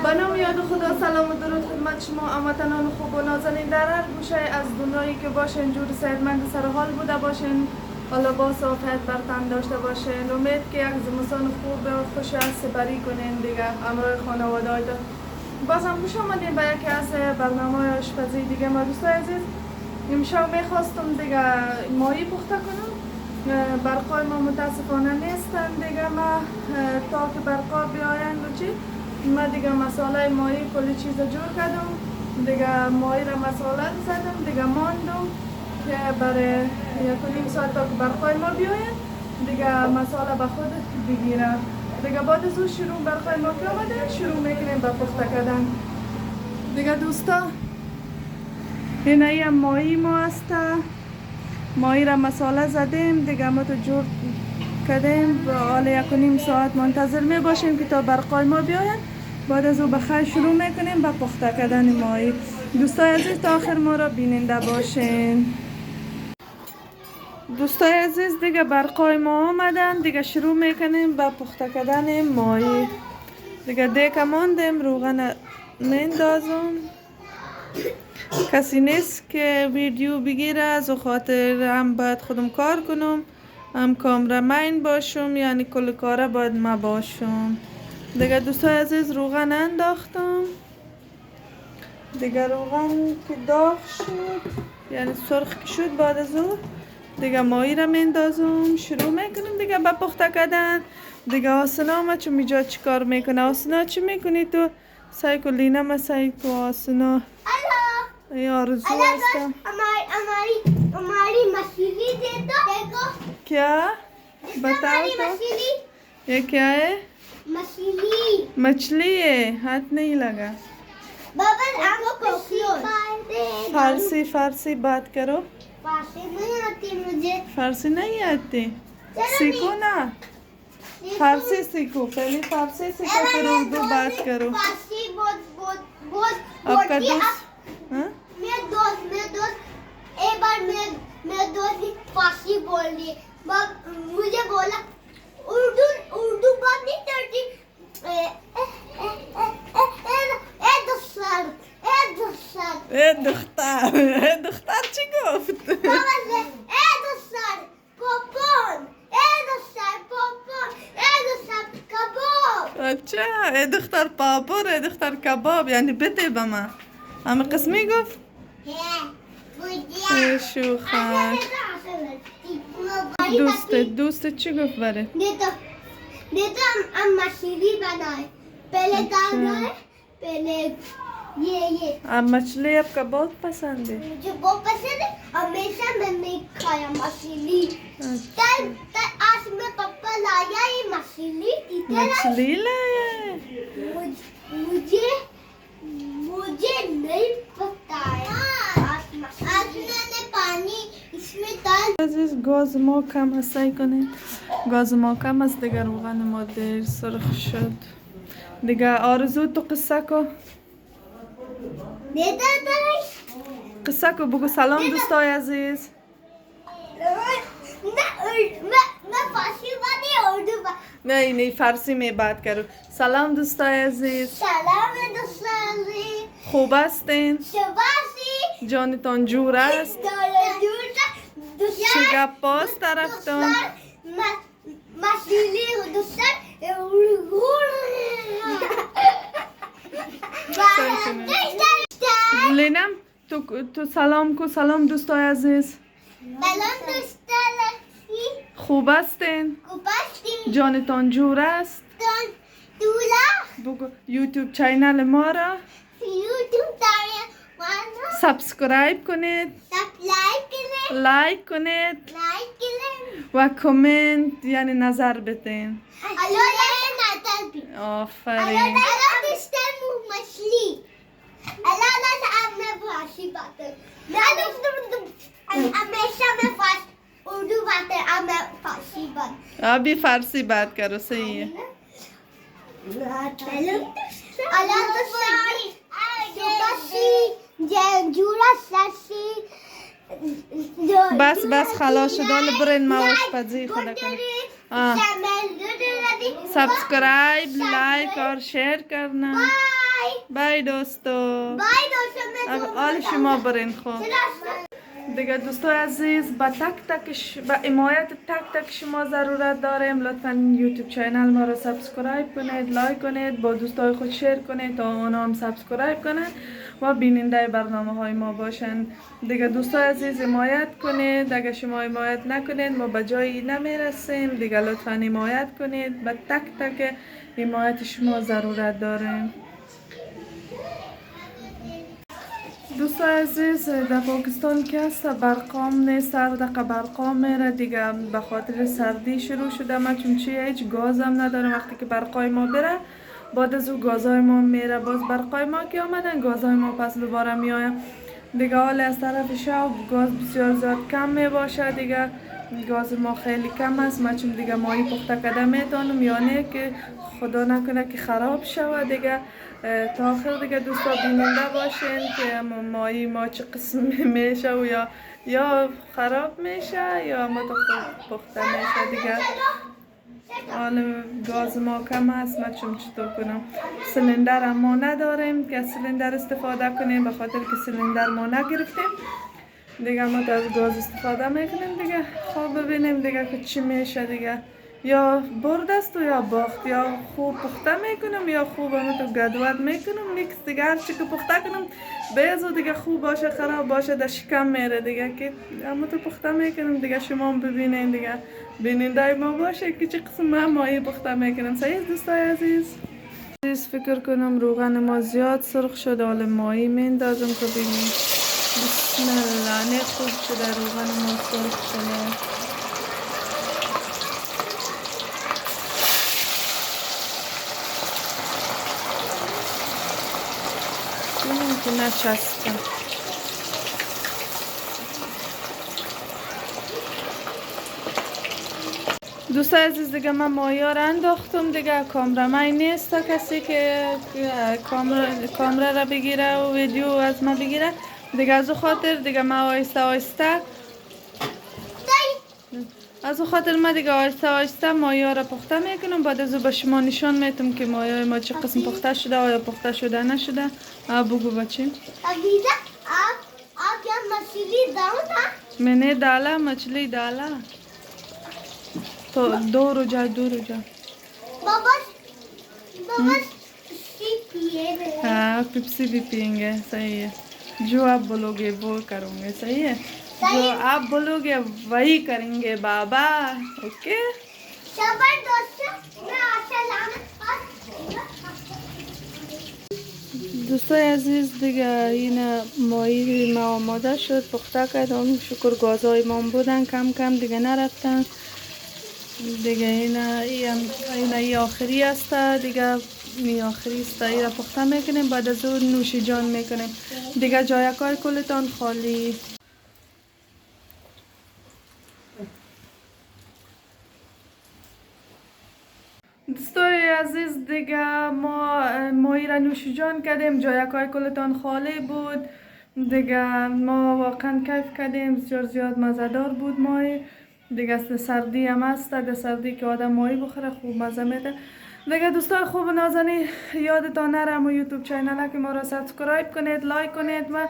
به نام یاد خدا سلام و درود خدمت شما هموطنان خوب و نازنین در هر گوشه از دنیایی که باشین جور صحتمند سر حال بوده باشین حالا با صحت بر تن داشته باشین امید که یک زمستان خوب و خوش از سپری کنین دیگه همراه خانواده هایتان باز هم خوش آمدین به یکی از برنامه آشپزی دیگه ما دوستای عزیز امشب میخواستم دیگه ماهی پخته کنم برقای ما متاسفانه نیستن دیگه ما تا که برقا بیاین و چی ما دیگه مساله ماهی کلی چیز جور کردم دیگه ماهی را مساله زدم دیگه ماندم که برای 1.5 ساعت تا که برقای ما بیاین دیگه مساله به خود بگیره دیگه بعد از اون شروع برقای ما که آمده شروع میکنیم به پخته کردن دیگه دوستا اینه ماهی ما هست ماهی را مساله زدیم دیگه ما تو جور کردیم و حالا 1.5 ساعت منتظر می باشیم که تا برقای ما بیاین بعد از او بخیر شروع میکنیم به پخته کردن ماهی دوستای عزیز تا آخر ما را بیننده باشین دوستای عزیز دیگه برقای ما آمدن دیگه شروع میکنیم به پخته کردن ماهی دیگه دیگه ماندیم روغن میندازم کسی نیست که ویدیو بگیره از خاطر هم باید خودم کار کنم هم کامرمین باشم یعنی کل کاره باید ما باشم دیگه دوستای عزیز روغن انداختم دیگه روغن که داغ شد یعنی سرخ که شد بعد از اون دیگه ماهی را میندازم شروع میکنیم دیگه به پخته کردن دیگه آسنا ما چون میجا چی کار میکنه آسنا چی میکنی تو سعی کن لینم سعی کن آسنا ای آرزو هستم हमारी मछली दे दो देखो क्या बताओ तो ये क्या है मछली मछली है हाथ नहीं लगा बाबा आपको फारसी फारसी बात करो फारसी नहीं आती मुझे फारसी नहीं आती चलो सीखो ना फारसी सीखो पहले फारसी सीखो फिर उर्दू बात करो फारसी बहुत बहुत बहुत आपका बोलती है। दोस्त हाँ? मेरे दोस्त एक बार मेरे दोस्त ने फारसी बोल दी मुझे बोला उर्दू उर्दू बात नहीं करती دختر چی گفت؟ اچھا دختر پاپور دختر کباب یعنی بده به من همه قسمی گفت؟ شوخر دوست چی گفت بره؟ देता हम मछली बनाए पहले दाल डाले पहले ये अब मछली आपका बहुत पसंद है मुझे बहुत पसंद है हमेशा मैंने खाया मछली कल आज मैं पापा लाया ये मछली मछली लाया है मुझे मुझे नहीं पता है आज मैंने पानी इसमें डाल عزیز گاز ما کم است سعی کنید گاز ما کم است دیگر روغن ما دیر سرخ شد دیگه آرزو تو قصه کو देता قصه کو بگو سلام دوستای عزیز मैं फारसी बात नहीं उर्दू बात नहीं फारसी में बात करो سلام دوستای عزیز سلام دوستانی خوب هستین شباسی جانتان جور است چه پاست رفتن مشیلی دوستان لینم تو سلام کو سلام دوستای عزیز سلام دوستان خوب هستین کوپاستی جانتان جور است دولا بگو یوتیوب چینل ما را یوتیوب داره مانو سابسکرایب کنید لایک کنید و کامنت یعنی نظر بدین آفرین अभी फारसी बात करो सही है بس خلاص شد برین ما آشپزی خدا کنه सब्सक्राइब लाइक और शेयर करना। بای دوستو. بای دوستم. اب حال شما برین خوب. دیگه دوستای عزیز با با حمایت تک تک شما ضرورت داریم. لطفا یوتیوب چینل ما رو سابسکرایب کنید، لایک کنید، با دوستای خود شیر کنید تا اونا هم سابسکرایب کنند و بیننده برنامه های ما باشن. دیگه دوستای عزیز حمایت کنید. اگه شما حمایت نکنید ما به جایی نمیرسیم. دیگه لطفا حمایت کنید. با تک تک حمایت شما ضرورت داریم. دوستای عزیز در پاکستان که هست برقام نیست، سردقه برقام میره دیگه به خاطر سردی شروع شده. ما چون چیه هیچ گاز هم ندارم. وقتی که برقای ما بره بعد از او گازای ما میره. باز برقای ما که آمدن گازای ما پس دوباره میآید دیگه. حال از طرف شب گاز بسیار زیاد کم می باشه دیگه. گاز ما خیلی کم است. ما چون دیگه مایی پخته کده میتونم یعنی که خدا نکنه که خراب شود دیگه. تا آخر دیگه دوستا بیننده باشین که مایی ما چه قسم میشه و یا خراب میشه یا ما تو پخته میشه دیگه. حالا گاز ما کم است. ما چطور کنم سلندر هم ما نداریم که سلندر استفاده کنیم به خاطر که سلندر ما نگرفتیم دیگه. ما از گاز استفاده میکنیم دیگه. خوب ببینیم دیگه که چی میشه دیگه. یا برد است و یا باخت. یا خوب پخته میکنم یا خوب همه تو گدوت میکنم میکس دیگه. هر چی که پخته کنم بیزو دیگه خوب باشه خراب باشه در شکم میره دیگه که همه تو پخته میکنم دیگه. شما هم ببینین دیگه بیننده ما باشه که چه قسم ما مایی پخته میکنم. صحیح دوستای عزیز؟ فکر کنم روغن ما زیاد سرخ شده. حالا مایی میندازم که ببینیم. بسم الله. نه خوب شده روغن ما سرخ شده. ببینیم که نچسته. دوستای عزیز دیگه من مایا را انداختم دیگه. کامرامای نیست کسی که کامرا را بگیره و ویدیو از ما بگیره دیگه. از او خاطر دیگه ما آهسته آهسته ما دیگه آهسته آهسته مایا را پخته میکنم. بعد از او به شما نشان میتم که مایا ما چه قسم پخته شده و یا پخته شده نشده. بگو بچین. आप क्या मछली दाओ ना? मैंने डाला मछली डाला तो दो रुजा बाबा पिए हाँ पिप्सी भी पियेंगे। सही है। जो आप बोलोगे वो करूँगे। सही है। जो आप बोलोगे वही करेंगे बाबा। ओके जबरदस्त मैं आशा लाना دوستای عزیز دیگه این مایی ما آماده شد پخته کردم. شکر گازهای ما بودن کم کم دیگه نرفتن دیگه. این آخری است دیگه. این آخری است. این را پخته میکنیم. بعد از اون نوش جان میکنیم دیگه. جایکای کلتان خالی. دوستای عزیز دیگه ما مایی را نوش جان کردیم. جایکای کلتان خالی بود دیگه. ما واقعا کیف کردیم. بسیار زیاد مزه‌دار بود مایی دیگه. سردی هم است. در سردی که آدم مایی بخوره خوب مزه میده دیگه. دوستای خوب نازنین یادتان نره ما یوتیوب چینل که ما را سابسکرایب کنید، لایک کنید و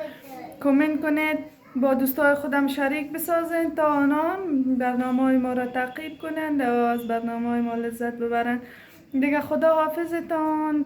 کامنت کنید. با دوستای خودم شریک بسازین تا آنها برنامه ما را تعقیب کنند و از برنامه ما لذت ببرند دیگه. خدا حافظتان.